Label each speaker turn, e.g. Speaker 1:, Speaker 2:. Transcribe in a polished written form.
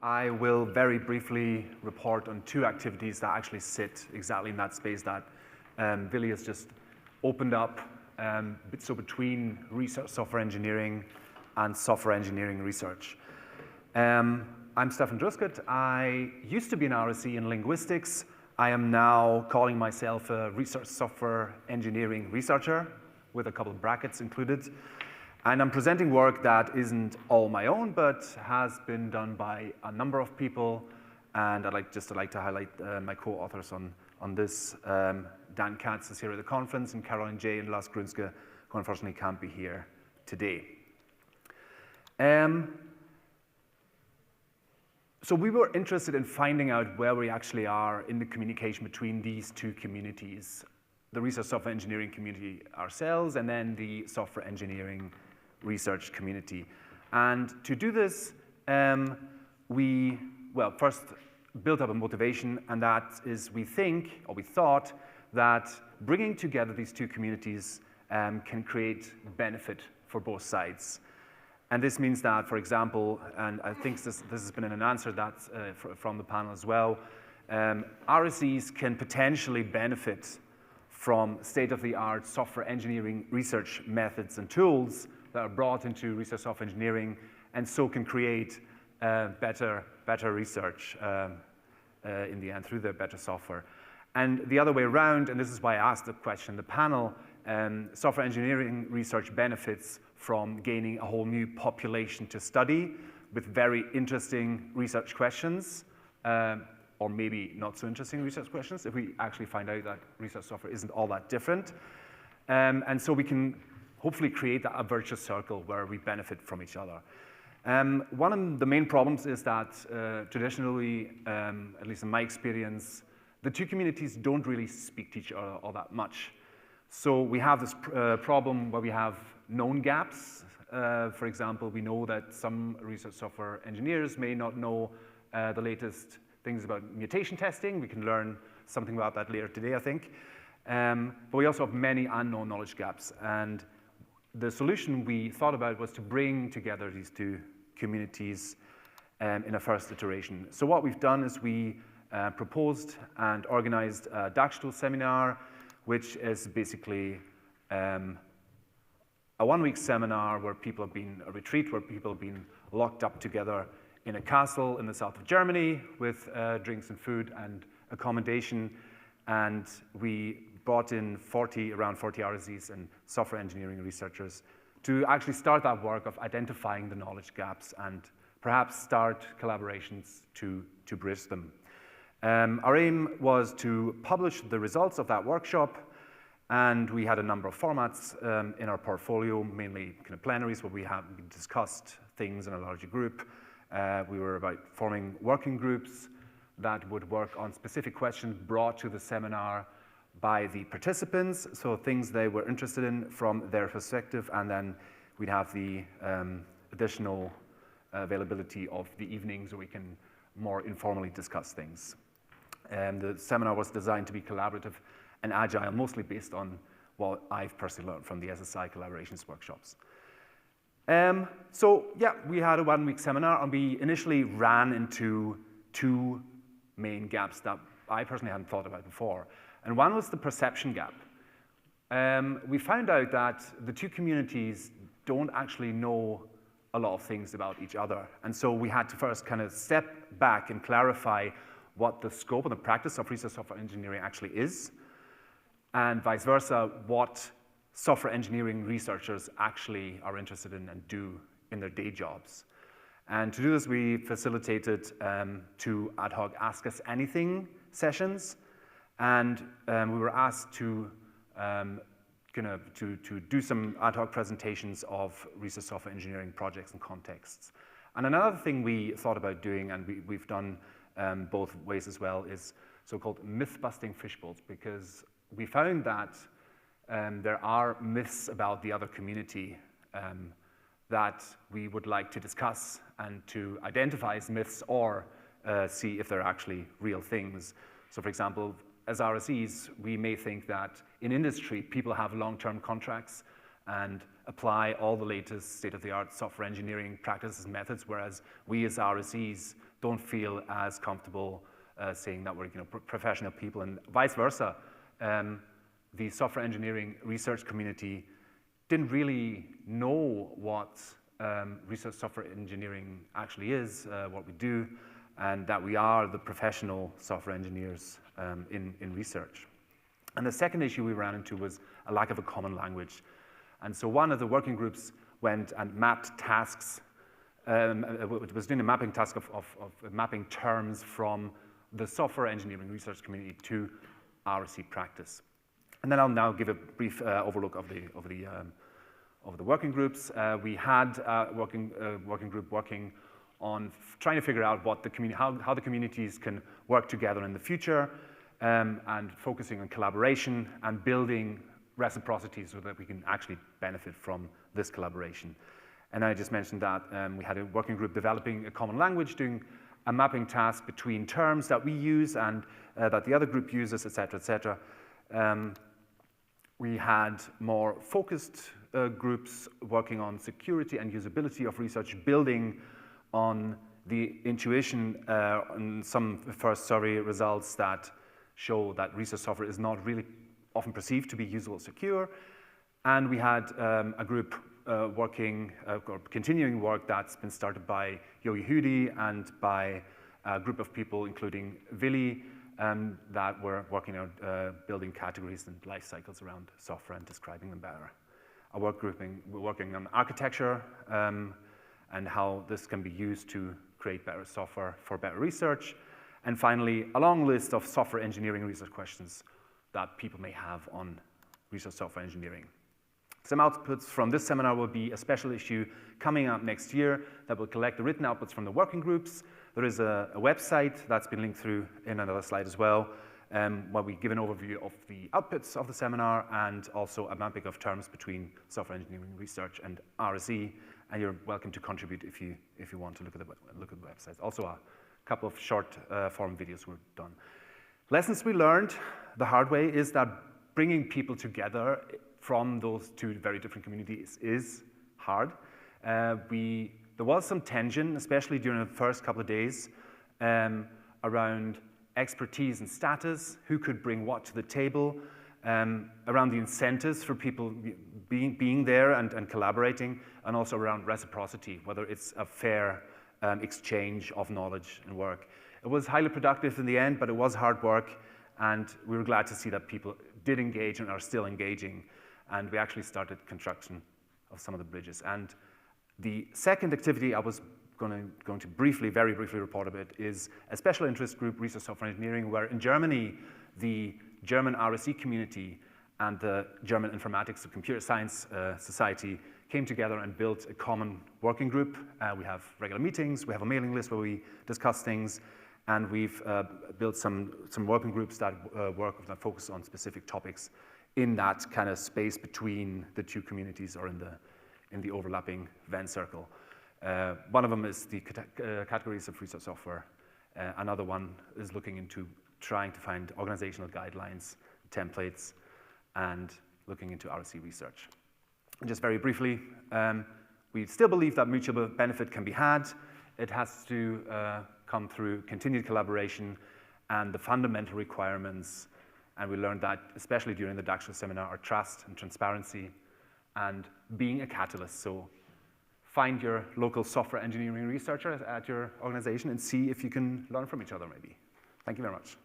Speaker 1: I will very briefly report on two activities that actually sit exactly in that space that Willi has just opened up, so between research software engineering and software engineering research. I'm Stefan Druskett. I used to be an RSE in linguistics. I am now calling myself a research software engineering researcher, with a couple of brackets included. And I'm presenting work that isn't all my own, but has been done by a number of people. And I'd like to highlight my co-authors on this. Dan Katz is here at the conference, and Caroline J. and Lars Grunske, who unfortunately can't be here today. So we were interested in finding out where we actually are in the communication between these two communities, the research software engineering community ourselves, and then the software engineering research community. And to do this, we first built up a motivation, and that is we thought that bringing together these two communities can create benefit for both sides. And this means that, for example, and I think this has been an answer that from the panel as well, RSEs can potentially benefit from state-of-the-art software engineering research methods and tools that are brought into research software engineering, and so can create better research in the end through the better software. And the other way around, and this is why I asked the question in the panel, software engineering research benefits from gaining a whole new population to study with very interesting research questions, or maybe not so interesting research questions if we actually find out that research software isn't all that different. And so we can hopefully create a virtuous circle where we benefit from each other. One of the main problems is that traditionally, at least in my experience, the two communities don't really speak to each other all that much. So we have this problem where we have known gaps. For example, we know that some research software engineers may not know the latest things about mutation testing. We can learn something about that later today, I think. But we also have many unknown knowledge gaps. And the solution we thought about was to bring together these two communities in a first iteration. So what we've done is we proposed and organized a Dagstuhl seminar, which is basically a one-week seminar where people have been, a retreat where people have been locked up together in a castle in the south of Germany with drinks and food and accommodation. And we brought in around 40 RSEs and software engineering researchers to actually start that work of identifying the knowledge gaps and perhaps start collaborations to bridge them. Our aim was to publish the results of that workshop, and we had a number of formats in our portfolio, mainly kind of plenaries where we discussed things in a larger group. We were about forming working groups that would work on specific questions brought to the seminar by the participants, so things they were interested in from their perspective, and then we'd have the additional availability of the evenings where we can more informally discuss things. The seminar was designed to be collaborative and agile, mostly based on what I've personally learned from the SSI collaborations workshops. So yeah, we had a one-week seminar, and we initially ran into two main gaps that I personally hadn't thought about before. And one was the perception gap. We found out that the two communities don't actually know a lot of things about each other. And so we had to first kind of step back and clarify what the scope and the practice of research software engineering actually is, and vice versa, what software engineering researchers actually are interested in and do in their day jobs. And to do this, we facilitated two ad hoc Ask Us Anything sessions, and we were asked to do some ad hoc presentations of research software engineering projects and contexts. And another thing we thought about doing, and we've done both ways as well, is so-called myth-busting fishbowls, because we found that there are myths about the other community that we would like to discuss and to identify as myths or see if they're actually real things. So for example, as RSEs, we may think that in industry, people have long-term contracts and apply all the latest state-of-the-art software engineering practices and methods, whereas we as RSEs don't feel as comfortable saying that we're professional people, and vice versa. The software engineering research community didn't really know what research software engineering actually is, what we do, and that we are the professional software engineers in research. And the second issue we ran into was a lack of a common language. And so one of the working groups went and mapped tasks, it was doing a mapping task of mapping terms from the software engineering research community to RSE practice. And then I'll now give a brief overlook of the working groups. We had a working group working on trying to figure out what how the communities can work together in the future, and focusing on collaboration and building reciprocity so that we can actually benefit from this collaboration. And I just mentioned that we had a working group developing a common language, doing a mapping task between terms that we use and that the other group uses, et cetera, et cetera. We had more focused groups working on security and usability of research, building on the intuition on some first survey results that show that research software is not really often perceived to be usable or secure. And we had a group working, or continuing work that's been started by Yogi Hudi and by a group of people, including Vili, that were working on building categories and life cycles around software and describing them better. We're working on architecture and how this can be used to create better software for better research. And finally, a long list of software engineering research questions that people may have on research software engineering. Some outputs from this seminar will be a special issue coming up next year that will collect the written outputs from the working groups. There is a website that's been linked through in another slide as well, where we give an overview of the outputs of the seminar and also a mapping of terms between software engineering research and RSE. And you're welcome to contribute if you want to look at the website. Also, a couple of short form videos were done. Lessons we learned the hard way is that bringing people together from those two very different communities is hard. There was some tension, especially during the first couple of days, around expertise and status, who could bring what to the table, around the incentives for people being there and collaborating, and also around reciprocity, whether it's a fair exchange of knowledge and work. It was highly productive in the end, but it was hard work, and we were glad to see that people did engage and are still engaging, and we actually started construction of some of the bridges. And the second activity I was going to very briefly report a bit is a special interest group, Research Software Engineering, where in Germany, the German RSE community and the German Informatics and Computer Science Society came together and built a common working group. We have regular meetings, we have a mailing list where we discuss things, and we've built some working groups that focus on specific topics in that kind of space between the two communities, or in the overlapping Venn circle. One of them is the categories of research software. Another one is looking into trying to find organizational guidelines, templates, and looking into RSE research. And just very briefly, we still believe that mutual benefit can be had. It has to come through continued collaboration and the fundamental requirements. And we learned that, especially during the Daxtra seminar, are trust and transparency and being a catalyst. So find your local software engineering researcher at your organization and see if you can learn from each other, maybe. Thank you very much.